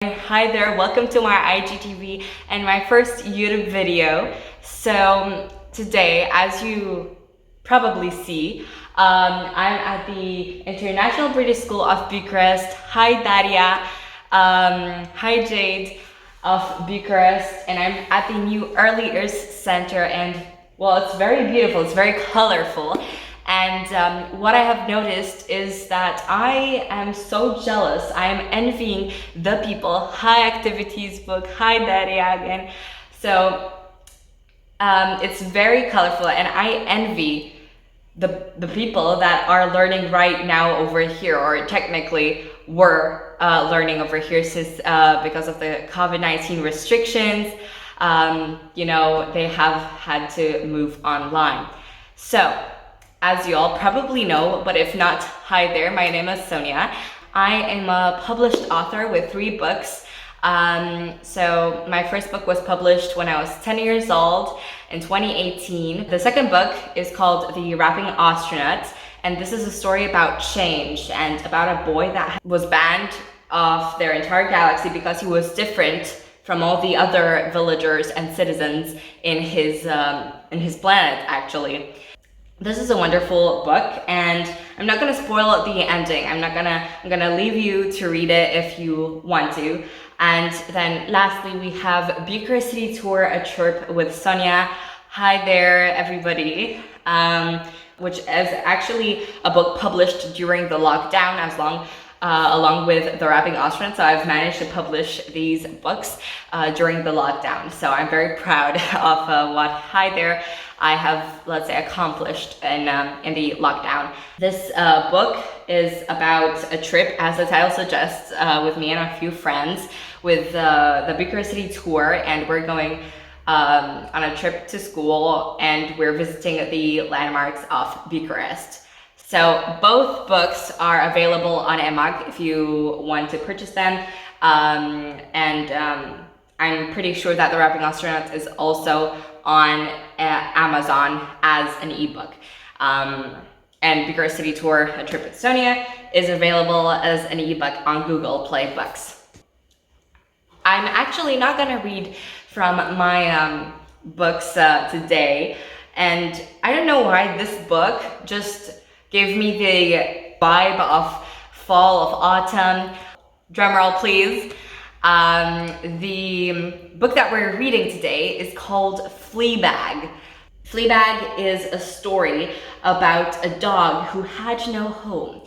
Hi there, welcome to my IGTV and my first YouTube video. So today, as you probably see, I'm at the International British School of Bucharest. Hi Daria, hi Jade of Bucharest, and I'm at the new Early Years Center, and well, it's very beautiful, it's very colorful. And what I have noticed is that I am so jealous. I am envying the people. Hi Activities Book, hi Daria again. So it's very colorful, and I envy the people that are learning right now over here, or technically were learning over here since because of the COVID-19 restrictions. They have had to move online. So, as you all probably know, but if not, hi there, my name is Sonia. I am a published author with 3 books. So my first book was published when I was 10 years old in 2018. The second book is called The Rapping Astronaut, and this is a story about change and about a boy that was banned off their entire galaxy because he was different from all the other villagers and citizens in his planet, actually. This is a wonderful book, and I'm not gonna spoil the ending. I'm gonna leave you to read it if you want to. And then lastly, we have Bucharest City Tour, a trip with Sonia. Hi there, everybody. Which is actually a book published during the lockdown, along with The Rapping Astronaut. So I've managed to publish these books during the lockdown. So I'm very proud of what I have, let's say, accomplished in the lockdown. This book is about a trip, as the title suggests, with me and a few friends with the Bucharest City Tour, and we're going on a trip to school, and we're visiting the landmarks of Bucharest. So both books are available on Emag if you want to purchase them, I'm pretty sure that The Rapping Astronaut is also on Amazon as an ebook. And Bucharest City Tour, A Trip with Sonia, is available as an ebook on Google Play Books. I'm actually not gonna read from my books today, and I don't know why this book just gave me the vibe of fall, of autumn. Drumroll please. The book that we're reading today is called Fleabag. Fleabag is a story about a dog who had no home.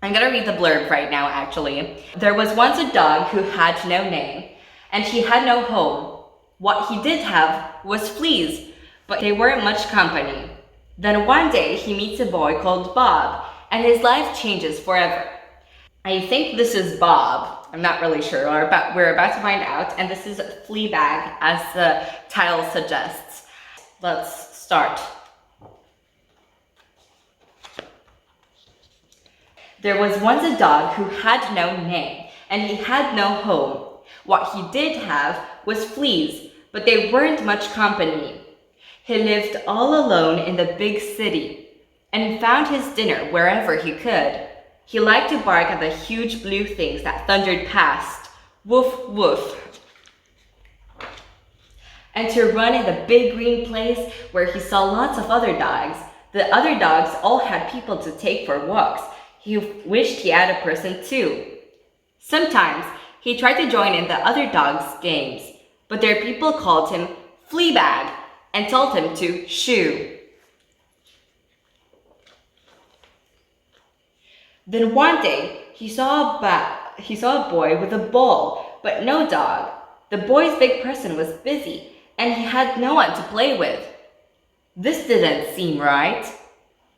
I'm gonna read the blurb right now, actually. There was once a dog who had no name, and he had no home. What he did have was fleas, but they weren't much company. Then one day he meets a boy called Bob, and his life changes forever. I think this is Bob. I'm not really sure. We're about to find out. And this is Fleabag, as the title suggests. Let's start. There was once a dog who had no name, and he had no home. What he did have was fleas, but they weren't much company. He lived all alone in the big city, and found his dinner wherever he could. He liked to bark at the huge blue things that thundered past, woof woof, and to run in the big green place where he saw lots of other dogs. The other dogs all had people to take for walks. He wished he had a person too. Sometimes he tried to join in the other dogs' games, but their people called him Fleabag and told him to shoo. Then one day, he saw a boy with a ball, but no dog. The boy's big person was busy, and he had no one to play with. This didn't seem right.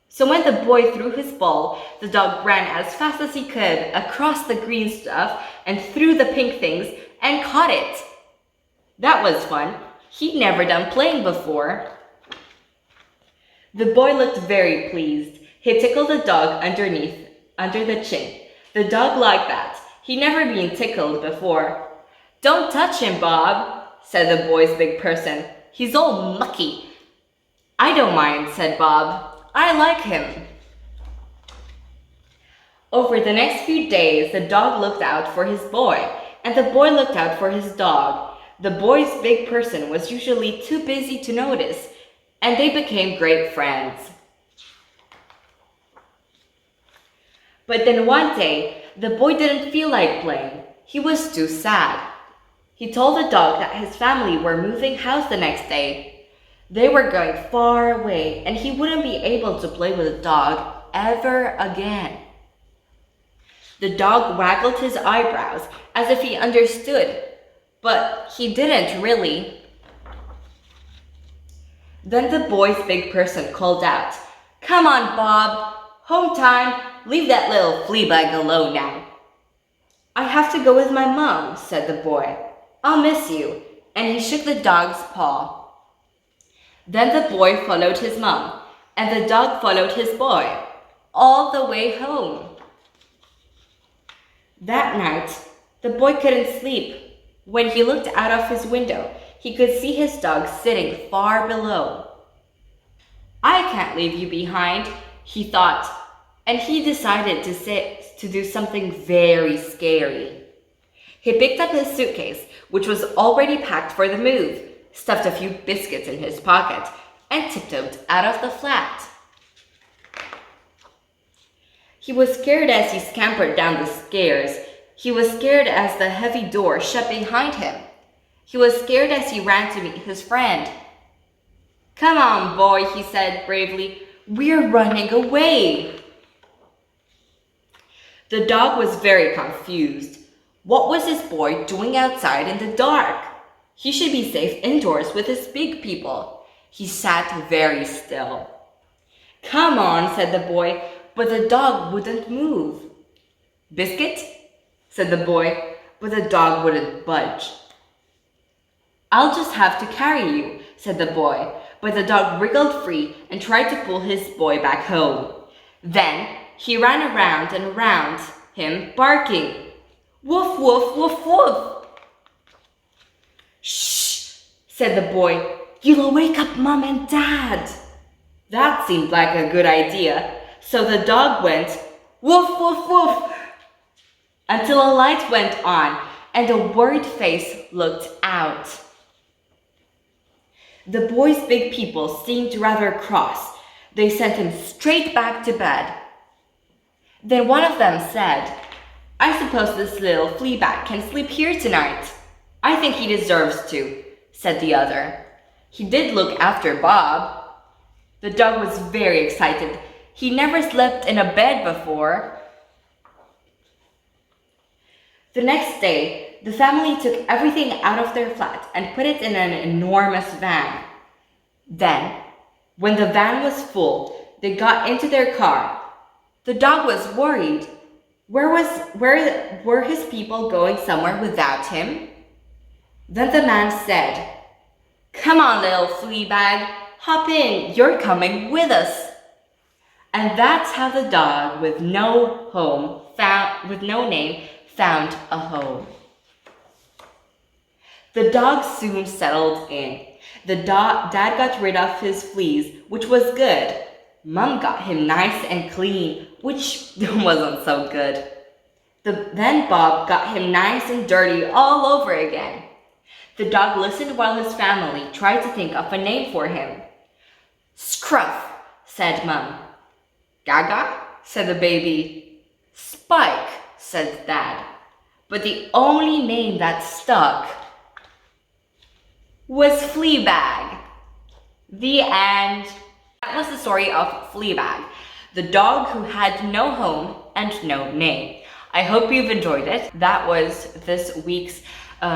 So when the boy threw his ball, the dog ran as fast as he could across the green stuff and through the pink things and caught it. That was fun. He'd never done playing before. The boy looked very pleased. He tickled the dog under the chin. The dog liked that. He'd never been tickled before. Don't touch him, Bob, said the boy's big person. He's all mucky. I don't mind, said Bob. I like him. Over the next few days, the dog looked out for his boy. and the boy looked out for his dog. The boy's big person was usually too busy to notice, and they became great friends. But then one day, the boy didn't feel like playing. He was too sad. He told the dog that his family were moving house the next day. They were going far away, and he wouldn't be able to play with the dog ever again. The dog waggled his eyebrows as if he understood, but he didn't really. Then the boy's big person called out, "Come on, Bob, home time, leave that little Fleabag alone now." "I have to go with my mom," said the boy. "I'll miss you," and he shook the dog's paw. Then the boy followed his mom, and the dog followed his boy, all the way home. That night, the boy couldn't sleep. When he looked out of his window, he could see his dog sitting far below. "I can't leave you behind," he thought, and he decided to do something very scary. He picked up his suitcase, which was already packed for the move, stuffed a few biscuits in his pocket, and tiptoed out of the flat. He was scared as he scampered down the stairs. He was scared as the heavy door shut behind him. He was scared as he ran to meet his friend. "Come on, boy," he said bravely. "We're running away." The dog was very confused. What was his boy doing outside in the dark? He should be safe indoors with his big people. He sat very still. "Come on," said the boy, but the dog wouldn't move. "Biscuit?" said the boy, but the dog wouldn't budge. "I'll just have to carry you," said the boy, but the dog wriggled free and tried to pull his boy back home. Then he ran around and around him, barking, "Woof, woof, woof, woof." "Shh," said the boy. "You'll wake up Mom and Dad." That seemed like a good idea, so the dog went, "Woof, woof, woof," until a light went on and a worried face looked out. The boy's big people seemed rather cross. They sent him straight back to bed. Then one of them said, "I suppose this little Fleabag can sleep here tonight." "I think he deserves to," said the other. "He did look after Bob." The dog was very excited. He never slept in a bed before. The next day, the family took everything out of their flat and put it in an enormous van. Then, when the van was full, they got into their car. The dog was worried. Were his people going somewhere without him? Then the man said, "Come on, little Fleabag, hop in, you're coming with us." And that's how the dog with no name found a home. The dog soon settled in. Dad got rid of his fleas, which was good. Mom got him nice and clean, which wasn't so good. Then Bob got him nice and dirty all over again. The dog listened while his family tried to think of a name for him. "Scruff," said Mom. "Gaga," said the baby. "Spike," said Dad. But the only name that stuck was Fleabag. The end. That was the story of Fleabag, the dog who had no home and no name. I hope you've enjoyed it. That was this week's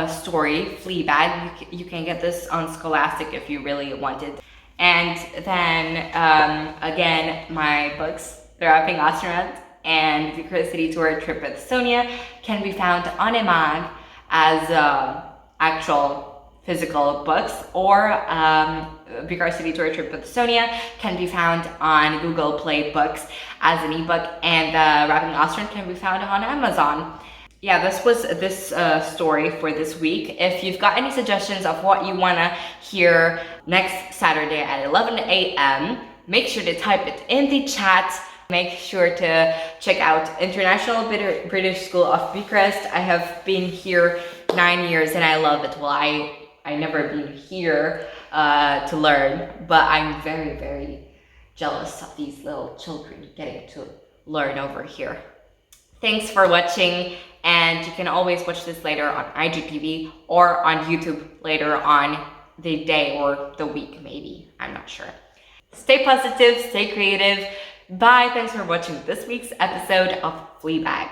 story, Fleabag. You can get this on Scholastic if you really wanted. And then again, my books, The Rapping Astronaut and Curiosity Tour Trip with Sonia, can be found on Ep.1 as actual physical books, or Curiosity Tour Trip with Sonia can be found on Google Play Books as an ebook, and The Rapping Astronaut can be found on Amazon. Yeah, this was this story for this week. If you've got any suggestions of what you want to hear next Saturday at 11 a.m., make sure to type it in the chat Make sure to check out International British School of Bucharest. I have been here 9 years and I love it. Well, I never been here to learn, but I'm very, very jealous of these little children getting to learn over here. Thanks for watching, and you can always watch this later on IGTV or on YouTube later on the day or the week, maybe. I'm not sure. Stay positive, stay creative. Bye. Thanks for watching this week's episode of Fleabag.